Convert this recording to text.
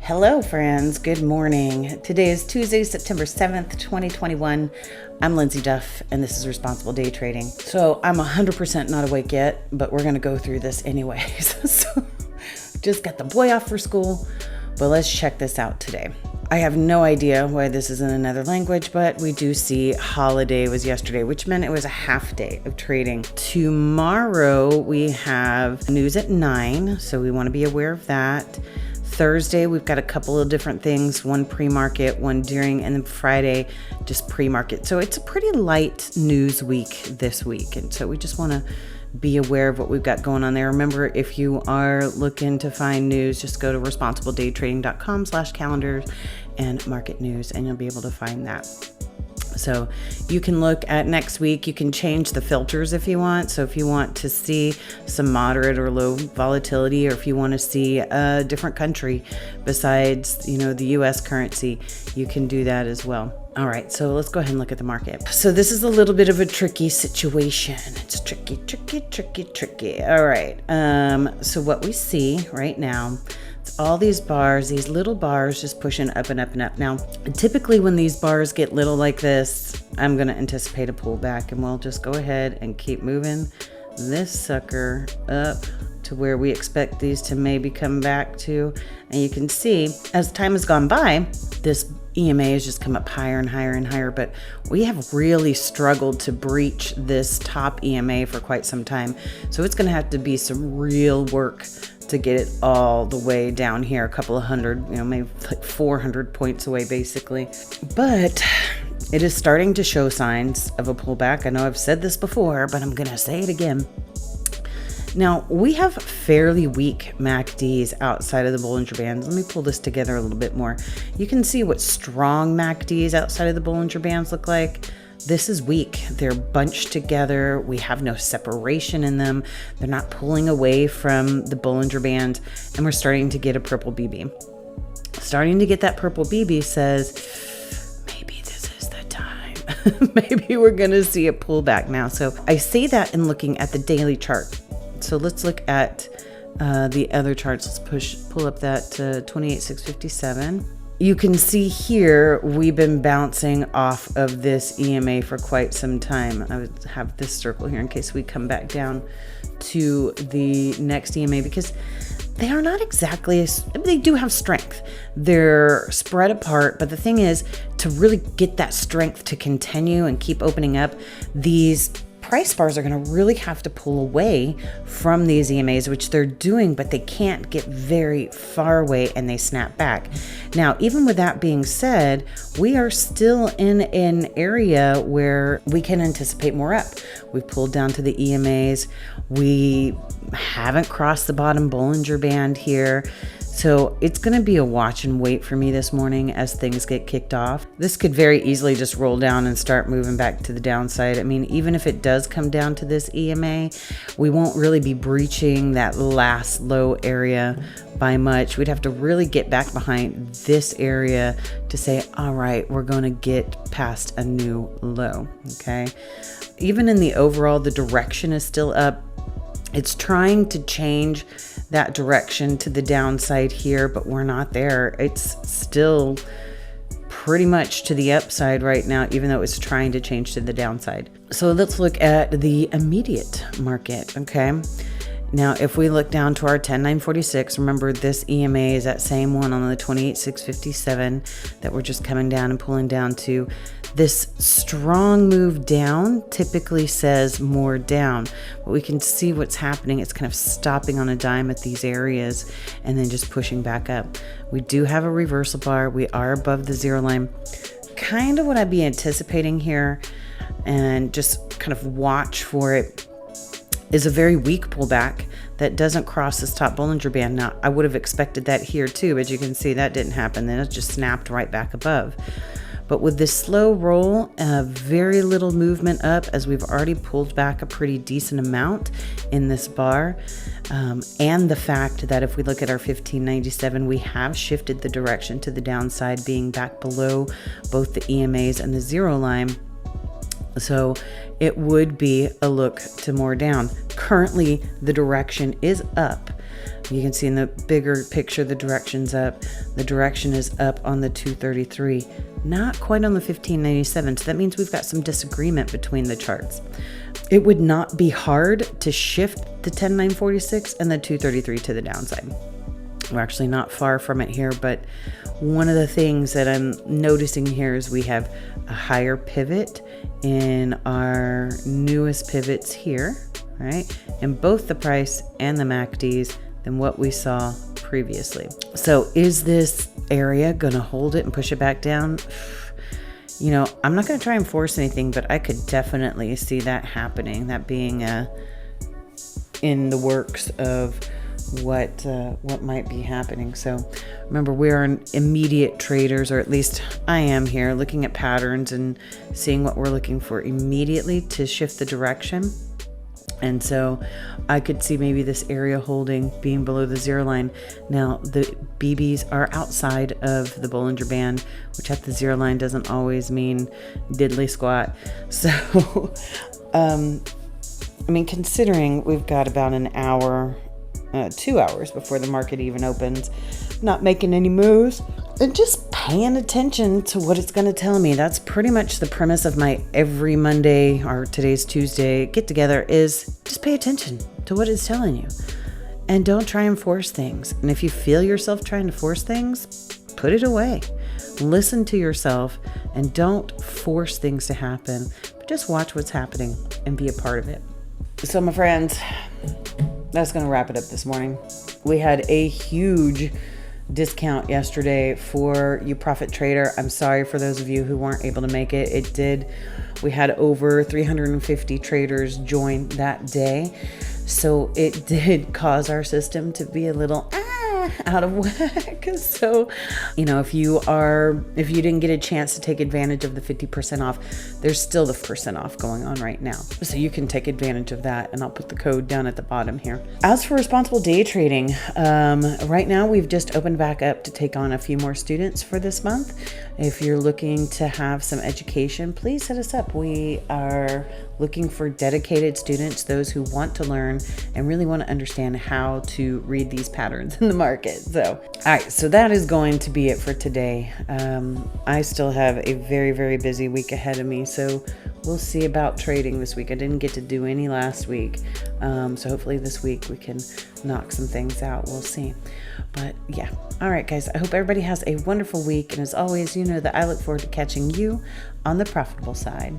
Hello friends, good morning. Today is Tuesday, September 7th, 2021. I'm Lindsay Duff and this is Responsible Day Trading. So I'm 100% not awake yet, but we're gonna go through this anyways. So just got the boy off for school, but let's check this out today. I have no idea why this is in another language, but we do see holiday was yesterday, which meant it was a half day of trading. Tomorrow we have news at 9, so we want to be aware of that. Thursday, we've got a couple of different things, one pre-market, one during, and then Friday, just pre-market. So it's a pretty light news week this week. And so we just want to be aware of what we've got going on there. Remember, if you are looking to find news, just go to responsibledaytrading.com/calendars and market news, and you'll be able to find that. So you can look at next week. You can change the filters if you want. So if you want to see some moderate or low volatility, or if you want to see a different country besides, the US currency, you can do that as well. All right, so let's go ahead and look at the market. So this is a little bit of a tricky situation. It's tricky. All right, so what we see right now, it's all these bars, these little bars just pushing up and up and up. Now, typically when these bars get little like this, I'm gonna anticipate a pullback, and we'll just go ahead and keep moving this sucker up to where we expect these to maybe come back to. And you can see as time has gone by, this EMA has just come up higher and higher and higher, but we have really struggled to breach this top EMA for quite some time. So it's going to have to be some real work to get it all the way down here, a couple of hundred, maybe like 400 points away basically. But it is starting to show signs of a pullback. I know I've said this before, but I'm going to say it again. Now, we have fairly weak MACDs outside of the Bollinger Bands. Let me pull this together a little bit more. You can see what strong MACDs outside of the Bollinger Bands look like. This is weak. They're bunched together. We have no separation in them. They're not pulling away from the Bollinger Band, and we're starting to get a purple BB. Starting to get that purple BB says, maybe this is the time. Maybe we're going to see a pullback now. So I say that in looking at the daily chart. So let's look at the other charts. Let's pull up that 28,657. You can see here we've been bouncing off of this EMA for quite some time. I would have this circle here in case we come back down to the next EMA, because they are not exactly, they do have strength. They're spread apart, but the thing is, to really get that strength to continue and keep opening up, these price bars are going to really have to pull away from these EMAs, which they're doing, but they can't get very far away and they snap back. Now, even with that being said, we are still in an area where we can anticipate more up. We've pulled down to the EMAs. We haven't crossed the bottom Bollinger Band here. So it's going to be a watch and wait for me this morning as things get kicked off. This could very easily just roll down and start moving back to the downside. I mean, even if it does come down to this EMA, we won't really be breaching that last low area by much. We'd have to really get back behind this area to say, all right, we're going to get past a new low. Okay. Even in the overall, the direction is still up. It's trying to change that direction to the downside here, but we're not there. It's still pretty much to the upside right now, even though it's trying to change to the downside. So let's look at the immediate market. Okay. Now, if we look down to our 10,946, remember this EMA is that same one on the 28,657 that we're just coming down and pulling down to. This strong move down typically says more down, but we can see what's happening. It's kind of stopping on a dime at these areas and then just pushing back up. We do have a reversal bar. We are above the zero line. Kind of what I'd be anticipating here, and just kind of watch for it, is a very weak pullback that doesn't cross this top Bollinger Band. Now, I would have expected that here too, but you can see that didn't happen. Then it just snapped right back above. But with this slow roll, very little movement up, as we've already pulled back a pretty decent amount in this bar. And the fact that if we look at our 1597, we have shifted the direction to the downside, being back below both the EMAs and the zero line. So it would be a look to more down. Currently, the direction is up, You can see in the bigger picture, the direction's up. The direction is up on the 233, not quite on the 1597. So that means we've got some disagreement between the charts. It would not be hard to shift the 10946 and the 233 to the downside. We're actually not far from it here, but one of the things that I'm noticing here is we have a higher pivot in our newest pivots here, right? In both the price and the MACDs than what we saw previously. So is this area going to hold it and push it back down? You know, I'm not going to try and force anything, but I could definitely see that happening, that being in the works of what might be happening. So remember, we are immediate traders, or at least I am here, looking at patterns and seeing what we're looking for immediately to shift the direction. And so I could see maybe this area holding, being below the zero line. Now the BBs are outside of the Bollinger Band, which at the zero line doesn't always mean diddly squat. So I mean, considering we've got about an hour, 2 hours before the market even opens, not making any moves and just paying attention to what it's going to tell me. That's pretty much the premise of my every Monday, or today's Tuesday, get together, is just pay attention to what it's telling you and don't try and force things. And if you feel yourself trying to force things, put it away. Listen to yourself and don't force things to happen, but just watch what's happening and be a part of it. So my friends, that's going to wrap it up this morning. We had a huge discount yesterday for you profit trader. I'm sorry for those of you who weren't able to make it. We had over 350 traders join that day. So it did cause our system to be a little out of whack. So, you know, if you didn't get a chance to take advantage of the 50% off, there's still the % off going on right now. So you can take advantage of that, and I'll put the code down at the bottom here. As for responsible day trading, right now we've just opened back up to take on a few more students for this month. If you're looking to have some education, please hit us up. We are looking for dedicated students, those who want to learn and really want to understand how to read these patterns in the market. So, all right, so that is going to be it for today. I still have a very, very busy week ahead of me, so we'll see about trading this week. I didn't get to do any last week, so hopefully this week we can knock some things out. We'll see. But yeah, all right, guys, I hope everybody has a wonderful week. And as always, you know that I look forward to catching you on the profitable side.